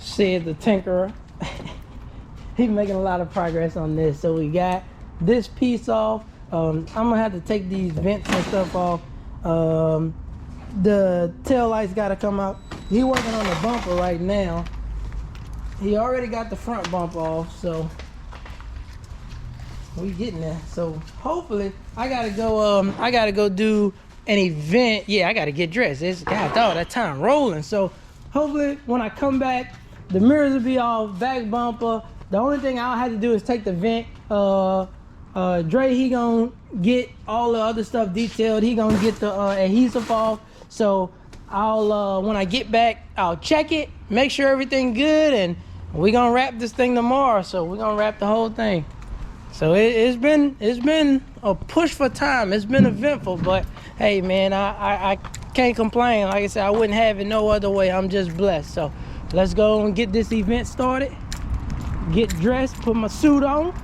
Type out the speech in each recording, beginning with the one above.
said the tinkerer. He's making a lot of progress on this. So we got this piece off. I'm gonna have to take these vents and stuff off. The tail lights gotta come out. He working on the bumper right now. He already got the front bump off, so we getting there. So hopefully I gotta go do an event. Yeah, I gotta get dressed. It's God dog, that time rolling. So hopefully when I come back, the mirrors will be off, back bumper. The only thing I'll have to do is take the vent. Dre, he gonna get all the other stuff detailed. He gonna get the adhesive off. So I'll when I get back, I'll check it, make sure everything good, and we gonna wrap this thing tomorrow. So we're gonna wrap the whole thing. So it's been a push for time. It's been eventful, but hey man, I can't complain. Like I said, I wouldn't have it no other way. I'm just blessed. So let's go and get this event started. Get dressed, put my suit on,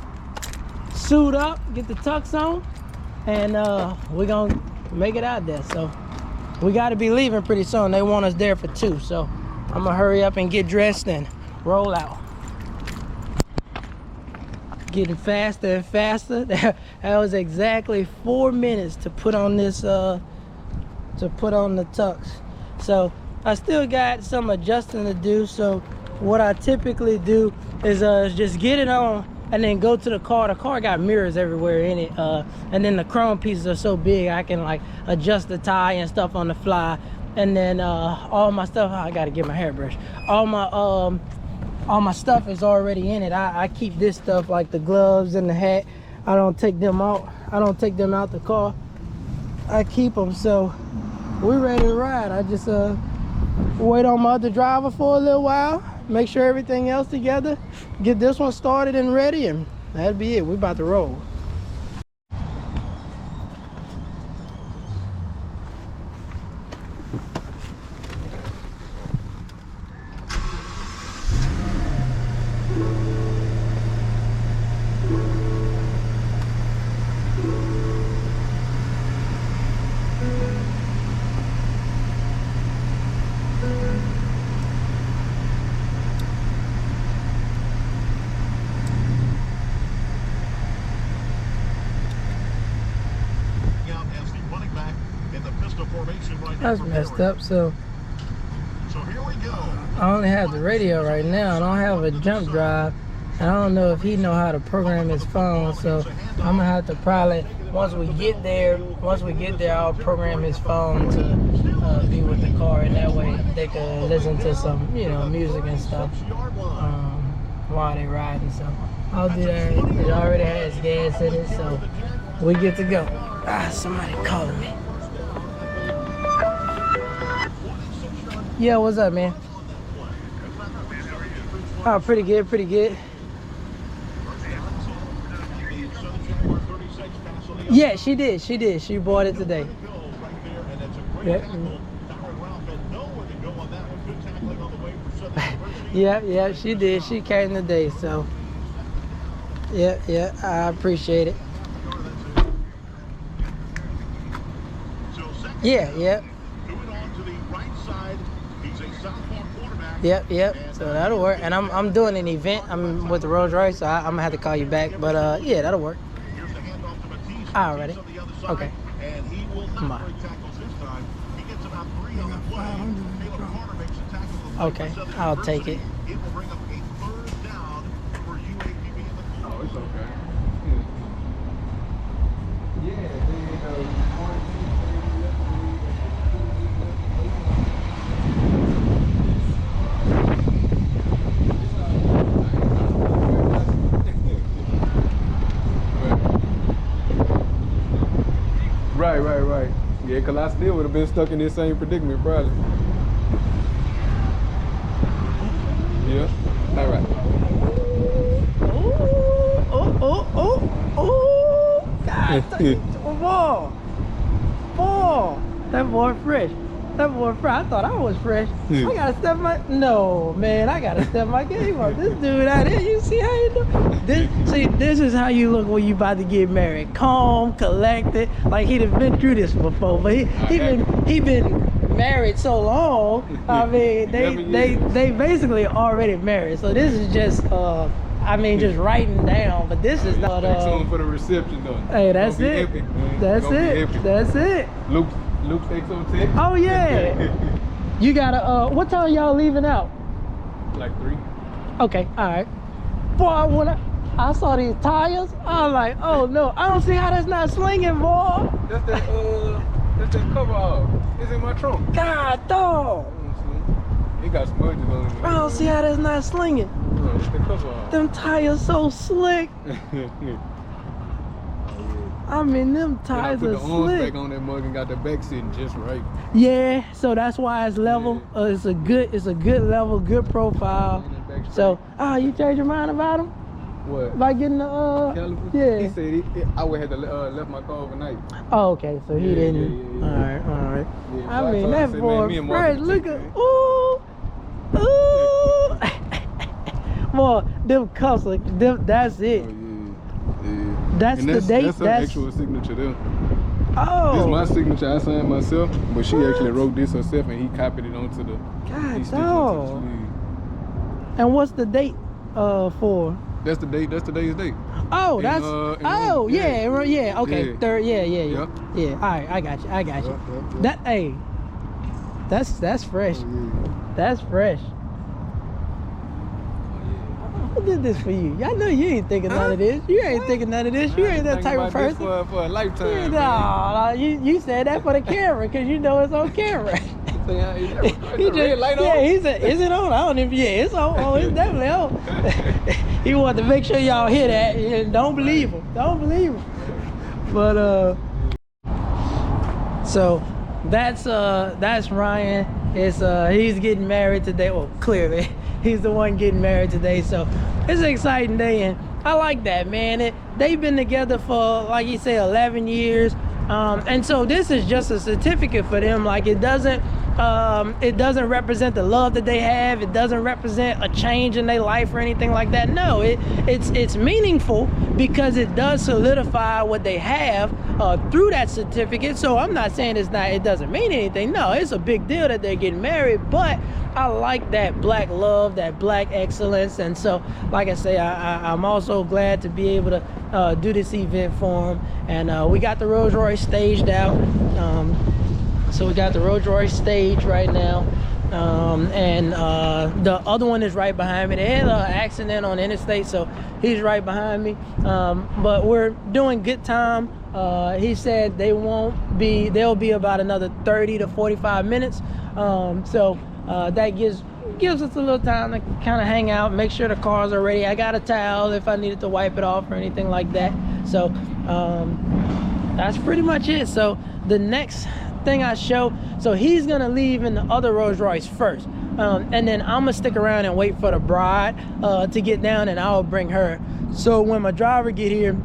suit up, get the tux on, and we're gonna make it out there. So we got to be leaving pretty soon. They want us there for 2, so I'm gonna hurry up and get dressed and roll out. Getting faster and faster. That was exactly 4 minutes to put on this the tux. So I still got some adjusting to do. So what I typically do is just get it on and then go to the car. The car got mirrors everywhere in it, and then the chrome pieces are so big I can like adjust the tie and stuff on the fly. And then all my stuff, I gotta get my hairbrush. All my stuff is already in it. I keep this stuff like the gloves and the hat. I don't take them out. I don't take them out the car. I keep them. So we're ready to ride. I just wait on my other driver for a little while, make sure everything else together, get this one started and ready, and that'll be it. We're about to roll. That's messed up. So here we go. I only have the radio right now. I don't have a jump drive. I don't know if he know how to program his phone. So I'm gonna have to probably once we get there, I'll program his phone to be with the car, and that way they can listen to some music and stuff while they riding. So I'll do that. It already has gas in it, so we get to go. Somebody calling me. Yeah, what's up, man? Oh, pretty good, pretty good. Yeah, she did. She bought it today. Yeah, she did. She came today, so yeah, I appreciate it. Yeah. Yep. So that'll work. And I'm doing an event. I'm with the Rolls-Royce, so I'm gonna have to call you back. But yeah, that'll work. Alrighty. Okay. Come on. Okay, I'll take it. Oh, it's okay. Right. Yeah, because I still would have been stuck in this same predicament, probably. Yeah, all right. Oh, God, ball. That boy fresh. I thought I was fresh. I gotta step my I gotta step my game up. This dude out here, you see how you do? This is how you look when you about to get married. Calm, collected, like he'd have been through this before. But he been married so long. I mean, 11 years. they basically already married. So this is just I mean, just writing down. But this is not. Stay tuned for the reception though. Hey, that's Gonna be it. epic, man. That's Gonna be it. epic. That's it. Luke's XO Oh yeah. You gotta. What time y'all leaving out? like 3. Okay. All right. Boy, when I saw these tires, I was like, oh no, I don't see how that's not slinging, boy. That's that cover off. It's in my trunk. God dog. It got smudges on it. I don't see how that's not slinging. It's the cover off. Them tires so slick. I mean, them tires I put are the arms slick. back on that mug and got the back sitting just right. Yeah, so that's why it's level. It's a good level, good profile. And then back So, straight. you changed your mind about them? What? About getting the Calipers? yeah. He said I would have to left my car overnight. Oh, okay. So he Yeah, didn't. yeah. All right. Yeah, so I mean, told him, that I said, man, boy me and Mark fresh. can Look take at that. ooh. Boy, them cuffs, that's it. Oh, yeah. That's and the date. That's her That's actual signature there. oh. This is my signature. I signed myself, but she actually wrote this herself, and he copied it onto the. God he stitched it dog. onto the sleeve. And what's the date for? That's the date. That's today's date. Oh, In, that's in oh Rome. yeah. Okay, Yeah. third. Yeah. Yep. Yeah. All right, I got you. Yep. That hey, that's fresh. Oh, yeah. That's fresh. Who did this for you? I know you ain't thinking none of this. You ain't thinking none of this. You ain't that type of person. For a lifetime. No, you said that for the camera because you know it's on camera. He said, is it on? I don't even, it's on. Oh, it's definitely on. He wanted to make sure y'all hear that. And don't believe him. Don't believe him. But, so that's Ryan. It's, he's getting married today. Well, clearly, he's the one getting married today. So it's an exciting day. And I like that, man. They've been together for, like you say, 11 years. And so this is just a certificate for them. Like it doesn't represent the love that they have. It doesn't represent a change in their life or anything like that. No, it's meaningful because it does solidify what they have through that certificate. So I'm not saying it doesn't mean anything. No, it's a big deal that they're getting married, but I like that black love, that black excellence. And so, like I say, I'm also glad to be able to do this event for them. And we got the Rolls-Royce staged out. So we got the Rolls-Royce stage right now. And the other one is right behind me. They had an accident on the interstate, so he's right behind me. But we're doing good time. He said they'll be about another 30 to 45 minutes. So that gives us a little time to kind of hang out, make sure the cars are ready. I got a towel if I needed to wipe it off or anything like that. So that's pretty much it. So the next thing I show, so he's gonna leave in the other Rolls-Royce first, and then I'm gonna stick around and wait for the bride to get down, and I'll bring her. So when my driver get here,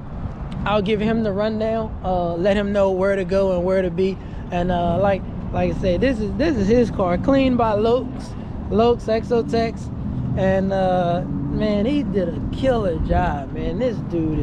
I'll give him the rundown, let him know where to go and where to be. And like I said, this is his car, cleaned by Lokes Exotex, and man, he did a killer job, man. This dude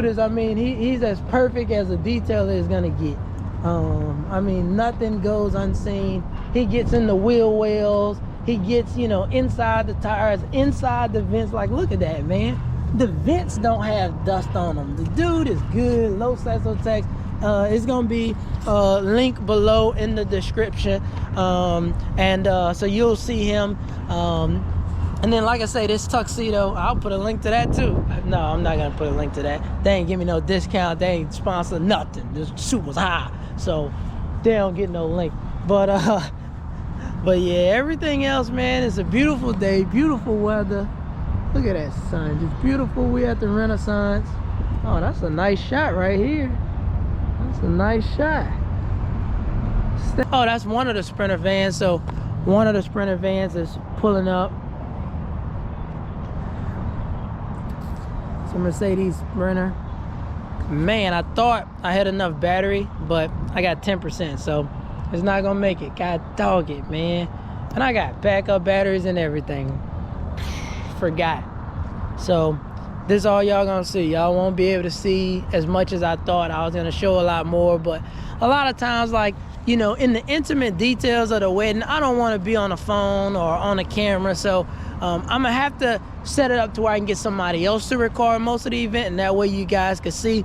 is, I mean, he's as perfect as a detailer is gonna get. I mean, nothing goes unseen. He gets in the wheel wells. He gets, inside the tires, inside the vents. Like, look at that, man. The vents don't have dust on them. The dude is good. Low Exotex. It's gonna be link below in the description, so you'll see him. And then, like I say, this tuxedo, I'll put a link to that too. No, I'm not gonna put a link to that. They ain't give me no discount. They ain't sponsor nothing. This suit was high, so they don't get no link. But yeah, everything else, man, it's a beautiful day, beautiful weather. Look at that sun, just beautiful. We at the Renaissance. Oh, that's a nice shot right here. That's a nice shot. Oh, that's one of the Sprinter vans. So one of the Sprinter vans is pulling up. It's a Mercedes Sprinter. Man, I thought I had enough battery, but I got 10%, so it's not gonna make it. God dog it, man. And I got backup batteries and everything. Forgot. So this is all y'all gonna see. Y'all won't be able to see as much as I thought. I was gonna show a lot more, but a lot of times, like, you know, in the intimate details of the wedding, I don't want to be on the phone or on the camera. So I'm gonna have to set it up to where I can get somebody else to record most of the event, and that way you guys can see.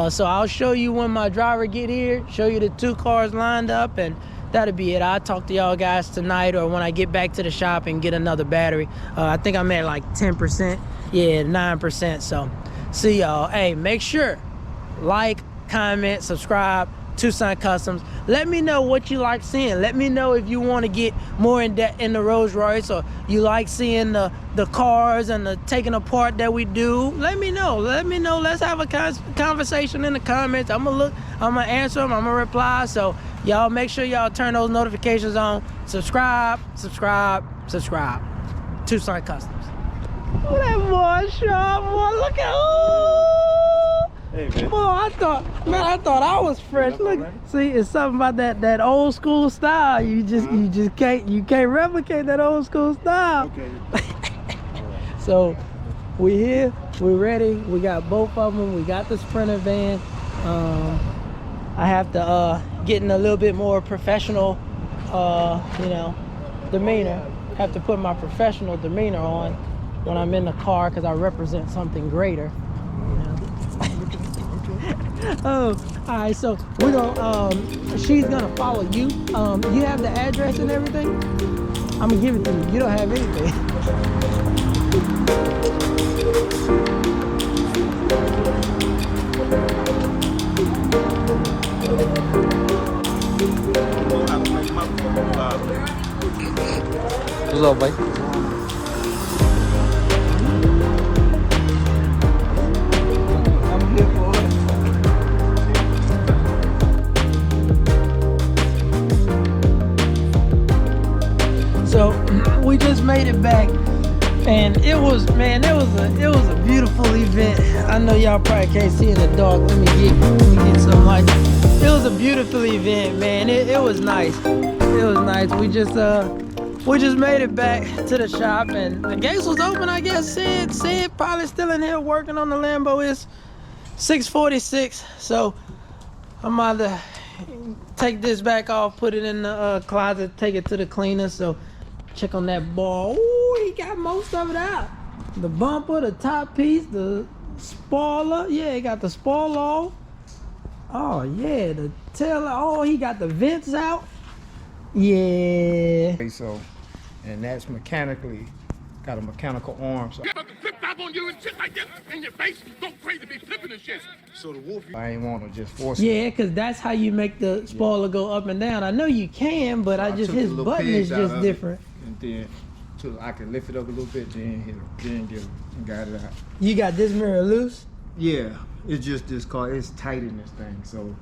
So I'll show you when my driver get here, show you the 2 cars lined up, and that'll be it. I'll talk to y'all guys tonight or when I get back to the shop and get another battery. I think I'm at like 10%, yeah, 9%. So see y'all. Hey, make sure like, comment, subscribe. Tucson Customs. Let me know what you like seeing. Let me know if you want to get more in depth in the Rolls-Royce, or you like seeing the cars and the taking apart that we do. Let me know. Let me know. Let's have a conversation in the comments. I'm gonna answer them. I'm gonna reply. So y'all make sure y'all turn those notifications on. Subscribe. Tucson Customs. Look at that boy, sharp boy. Look at, oh. Hey, man. Boy, I thought I was fresh. Look, see, it's something about that old school style. You can't replicate that old school style. Okay. So we here, we ready. We got both of them. We got the Sprinter van. I have to get in a little bit more professional, you know, demeanor. Have to put my professional demeanor on when I'm in the car because I represent something greater. Oh, all right, so we're gonna she's gonna follow you. You have the address and everything? I'm gonna give it to you. You don't have anything. What's up, buddy? I'm here for it. So we just made it back, and it was a beautiful event. I know y'all probably can't see in the dark. Let me get some light. It was a beautiful event, man. It was nice. It was nice. We just made it back to the shop, and the gates was open. I guess Sid probably still in here working on the Lambo. It's 6:46, so I'm about to take this back off, put it in the closet, take it to the cleaner. So check on that ball. Ooh, he got most of it out. The bumper, the top piece, the spoiler. Yeah, he got the spoiler off. Oh yeah, the tail. Oh, he got the vents out. Yeah. So, and that's mechanically got a mechanical arm. So About to flip flop on you and shit like this in your face. Go crazy, be flipping and shit. So the wolf. I ain't want to just force it. Yeah, cause that's how you make the spoiler go up and down. I know you can, but I just took the his little button is pegs out just of it, different. And then so I can lift it up a little bit, then hit it, then get it, and got it out. You got this mirror loose? Yeah, it's just this car. It's tight in this thing, so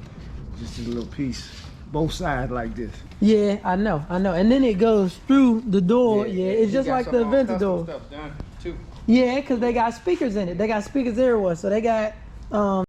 just a little piece, both sides like this. Yeah, I know. And then it goes through the door. Yeah, it's he just got like some the all Aventa custom door. stuff done too. Yeah, cause they got speakers in it. They got speakers everywhere, so they got